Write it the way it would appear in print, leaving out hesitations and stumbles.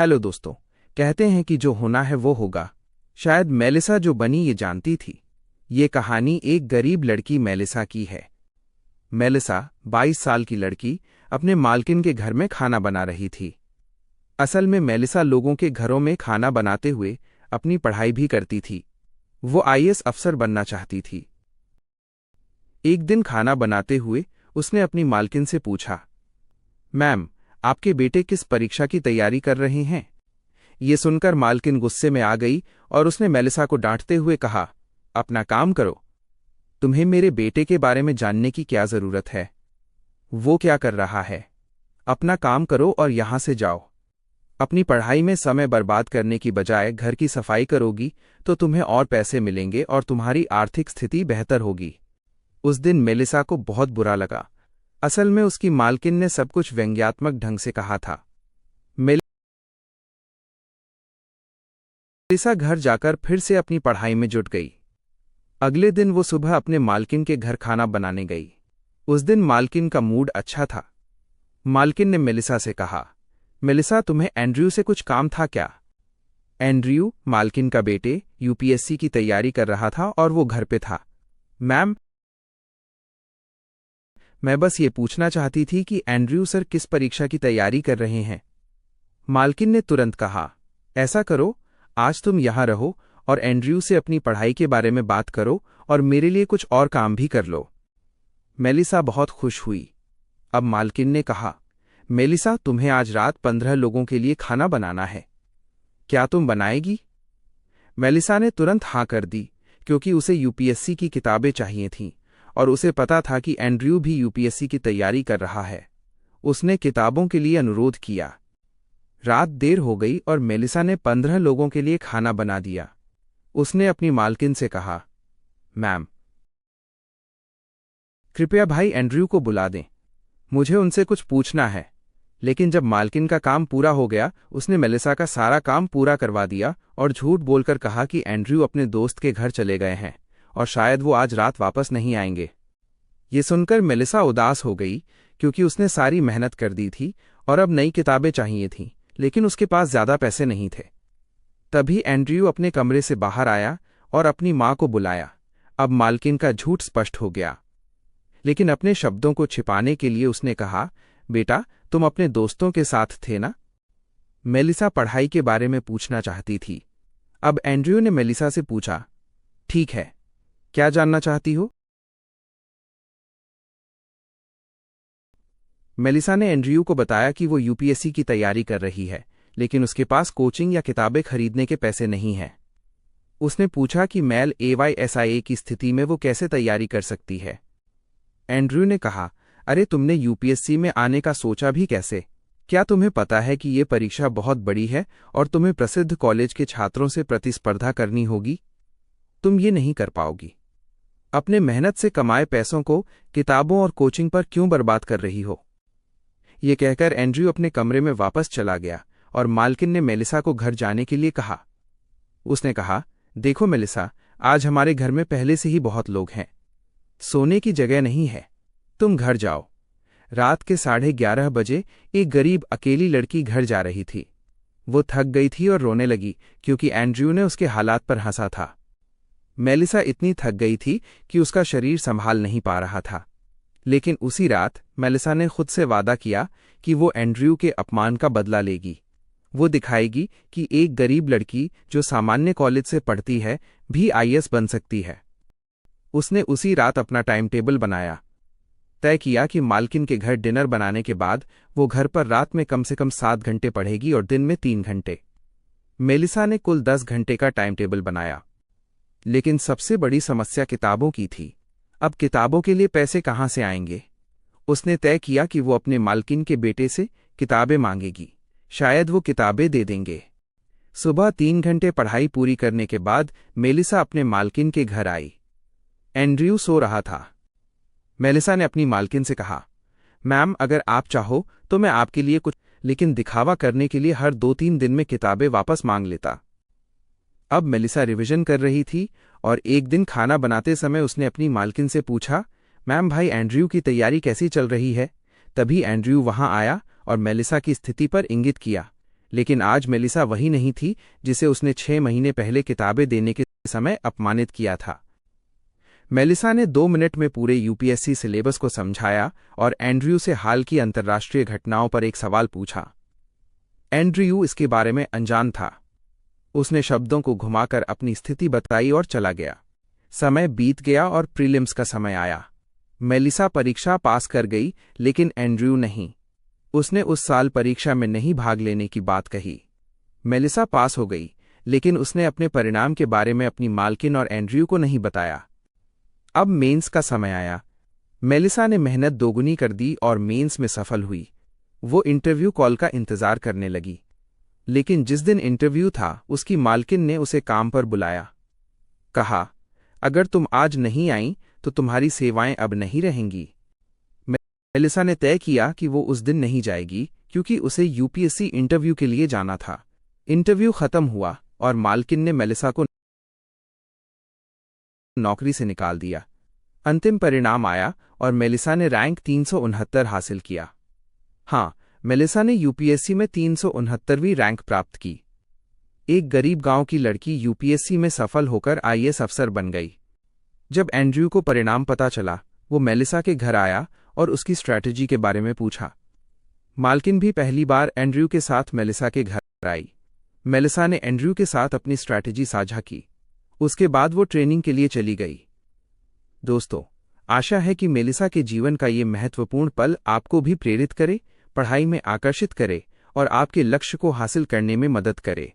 Hello दोस्तों। कहते हैं कि जो होना है वो होगा। शायद मेलिसा जो बनी ये जानती थी। ये कहानी एक गरीब लड़की मेलिसा की है। मेलिसा 22 साल की लड़की अपने मालकिन के घर में खाना बना रही थी। असल में मेलिसा लोगों के घरों में खाना बनाते हुए अपनी पढ़ाई भी करती थी। वो आईएएस अफसर बनना चाहती थी। एक दिन खाना बनाते हुए उसने अपनी मालकिन से पूछा, मैम, आपके बेटे किस परीक्षा की तैयारी कर रहे हैं? ये सुनकर मालकिन गुस्से में आ गई और उसने मेलिसा को डांटते हुए कहा, अपना काम करो। तुम्हें मेरे बेटे के बारे में जानने की क्या जरूरत है? वो क्या कर रहा है? अपना काम करो और यहां से जाओ। अपनी पढ़ाई में समय बर्बाद करने की बजाय घर की सफाई करोगी तो तुम्हें और पैसे मिलेंगे और तुम्हारी आर्थिक स्थिति बेहतर होगी। उस दिन मेलिसा को बहुत बुरा लगा। असल में उसकी मालकिन ने सब कुछ व्यंग्यात्मक ढंग से कहा था। मेलिसा घर जाकर फिर से अपनी पढ़ाई में जुट गई। अगले दिन वो सुबह अपने मालकिन के घर खाना बनाने गई। उस दिन मालकिन का मूड अच्छा था। मालकिन ने मेलिसा से कहा, मेलिसा, तुम्हें एंड्रयू से कुछ काम था क्या? एंड्रयू, मालकिन का बेटे, यूपीएससी की तैयारी कर रहा था और वो घर पे था। मैम, मैं बस ये पूछना चाहती थी कि एंड्रयू सर किस परीक्षा की तैयारी कर रहे हैं? मालकिन ने तुरंत कहा, ऐसा करो, आज तुम यहां रहो और एंड्रयू से अपनी पढ़ाई के बारे में बात करो और मेरे लिए कुछ और काम भी कर लो। मेलिसा बहुत खुश हुई। अब मालकिन ने कहा, मेलिसा, तुम्हें आज रात 15 लोगों के लिए खाना बनाना है। क्या तुम बनाएगी? मेलिसा ने तुरंत हाँ कर दी, क्योंकि उसे यूपीएससी की किताबें चाहिए थीं और उसे पता था कि एंड्रयू भी यूपीएससी की तैयारी कर रहा है। उसने किताबों के लिए अनुरोध किया। रात देर हो गई और मेलिसा ने 15 लोगों के लिए खाना बना दिया। उसने अपनी मालकिन से कहा, मैम, कृपया भाई एंड्रयू को बुला दें, मुझे उनसे कुछ पूछना है। लेकिन जब मालकिन का काम पूरा हो गया, उसने मेलिसा का सारा काम पूरा करवा दिया और झूठ बोलकर कहा कि एंड्रयू अपने दोस्त के घर चले गए हैं और शायद वो आज रात वापस नहीं आएंगे। ये सुनकर मेलिसा उदास हो गई, क्योंकि उसने सारी मेहनत कर दी थी और अब नई किताबें चाहिए थीं, लेकिन उसके पास ज्यादा पैसे नहीं थे। तभी एंड्रयू अपने कमरे से बाहर आया और अपनी मां को बुलाया। अब मालकिन का झूठ स्पष्ट हो गया, लेकिन अपने शब्दों को छिपाने के लिए उसने कहा, बेटा, तुम अपने दोस्तों के साथ थे ना? मेलिसा पढ़ाई के बारे में पूछना चाहती थी। अब एंड्रयू ने मेलिसा से पूछा, ठीक है, क्या जानना चाहती हो? मेलिसा ने एंड्रयू को बताया कि वो यूपीएससी की तैयारी कर रही है, लेकिन उसके पास कोचिंग या किताबें खरीदने के पैसे नहीं हैं। उसने पूछा कि मेल AYSIA की स्थिति में वो कैसे तैयारी कर सकती है। एंड्रयू ने कहा, अरे, तुमने यूपीएससी में आने का सोचा भी कैसे? क्या तुम्हें पता है कि ये परीक्षा बहुत बड़ी है और तुम्हें प्रसिद्ध कॉलेज के छात्रों से प्रतिस्पर्धा करनी होगी? तुम ये नहीं कर पाओगी। अपने मेहनत से कमाए पैसों को किताबों और कोचिंग पर क्यों बर्बाद कर रही हो? ये कहकर एंड्रयू अपने कमरे में वापस चला गया और मालकिन ने मेलिसा को घर जाने के लिए कहा। उसने कहा, देखो मेलिसा, आज हमारे घर में पहले से ही बहुत लोग हैं। सोने की जगह नहीं है, तुम घर जाओ। रात के 11:30 बजे एक गरीब अकेली लड़की घर जा रही थी। वो थक गई थी और रोने लगी, क्योंकि एंड्रयू ने उसके हालात पर हंसा था। मेलिसा इतनी थक गई थी कि उसका शरीर संभाल नहीं पा रहा था। लेकिन उसी रात मेलिसा ने खुद से वादा किया कि वो एंड्रयू के अपमान का बदला लेगी। वो दिखाएगी कि एक गरीब लड़की जो सामान्य कॉलेज से पढ़ती है भी आईएएस बन सकती है। उसने उसी रात अपना टाइम टेबल बनाया। तय किया कि मालकिन के घर डिनर बनाने के बाद वो घर पर रात में कम से कम 7 घंटे पढ़ेगी और दिन में 3 घंटे। मेलिसा ने कुल 10 घंटे का टाइम टेबल बनाया। लेकिन सबसे बड़ी समस्या किताबों की थी। अब किताबों के लिए पैसे कहाँ से आएंगे? उसने तय किया कि वो अपने मालकिन के बेटे से किताबें मांगेगी, शायद वो किताबें दे देंगे। सुबह 3 घंटे पढ़ाई पूरी करने के बाद मेलिसा अपने मालकिन के घर आई। एंड्रयू सो रहा था। मेलिसा ने अपनी मालकिन से कहा, मैम, अगर आप चाहो तो मैं आपके लिए कुछ, लेकिन दिखावा करने के लिए हर 2-3 दिन में किताबें वापस मांग लेता। अब मेलिसा रिवीजन कर रही थी और एक दिन खाना बनाते समय उसने अपनी मालकिन से पूछा, मैम, भाई एंड्रयू की तैयारी कैसी चल रही है? तभी एंड्रयू वहां आया और मेलिसा की स्थिति पर इंगित किया, लेकिन आज मेलिसा वही नहीं थी जिसे उसने 6 महीने पहले किताबें देने के समय अपमानित किया था। मेलिसा ने 2 मिनट में पूरे यूपीएससी सिलेबस को समझाया और एंड्रयू से हाल की अंतर्राष्ट्रीय घटनाओं पर एक सवाल पूछा। एंड्रयू इसके बारे में अनजान था। उसने शब्दों को घुमाकर अपनी स्थिति बताई और चला गया। समय बीत गया और प्रीलिम्स का समय आया। मेलिसा परीक्षा पास कर गई, लेकिन एंड्रयू नहीं। उसने उस साल परीक्षा में नहीं भाग लेने की बात कही। मेलिसा पास हो गई, लेकिन उसने अपने परिणाम के बारे में अपनी मालकिन और एंड्रयू को नहीं बताया। अब मेंस का समय आया। मेलिसा ने मेहनत दोगुनी कर दी और मेंस में सफल हुई। वो इंटरव्यू कॉल का इंतजार करने लगी, लेकिन जिस दिन इंटरव्यू था, उसकी मालकिन ने उसे काम पर बुलाया। कहा, अगर तुम आज नहीं आई तो तुम्हारी सेवाएं अब नहीं रहेंगी। मेलिसा ने तय किया कि वो उस दिन नहीं जाएगी, क्योंकि उसे यूपीएससी इंटरव्यू के लिए जाना था। इंटरव्यू खत्म हुआ और मालकिन ने मेलिसा को नौकरी से निकाल दिया। अंतिम परिणाम आया और मेलिसा ने रैंक 369 हासिल किया। हाँ, मेलिसा ने यूपीएससी में 369वीं रैंक प्राप्त की। एक गरीब गांव की लड़की यूपीएससी में सफल होकर आईएएस अफसर बन गई। जब एंड्रयू को परिणाम पता चला, वो मेलिसा के घर आया और उसकी स्ट्रैटेजी के बारे में पूछा। मालकिन भी पहली बार एंड्रयू के साथ मेलिसा के घर आई। मेलिसा ने एंड्रयू के साथ अपनी स्ट्रैटेजी साझा की। उसके बाद वो ट्रेनिंग के लिए चली गई। दोस्तों, आशा है कि मेलिसा के जीवन का ये महत्वपूर्ण पल आपको भी प्रेरित करे, पढ़ाई में आकर्षित करे और आपके लक्ष्य को हासिल करने में मदद करे।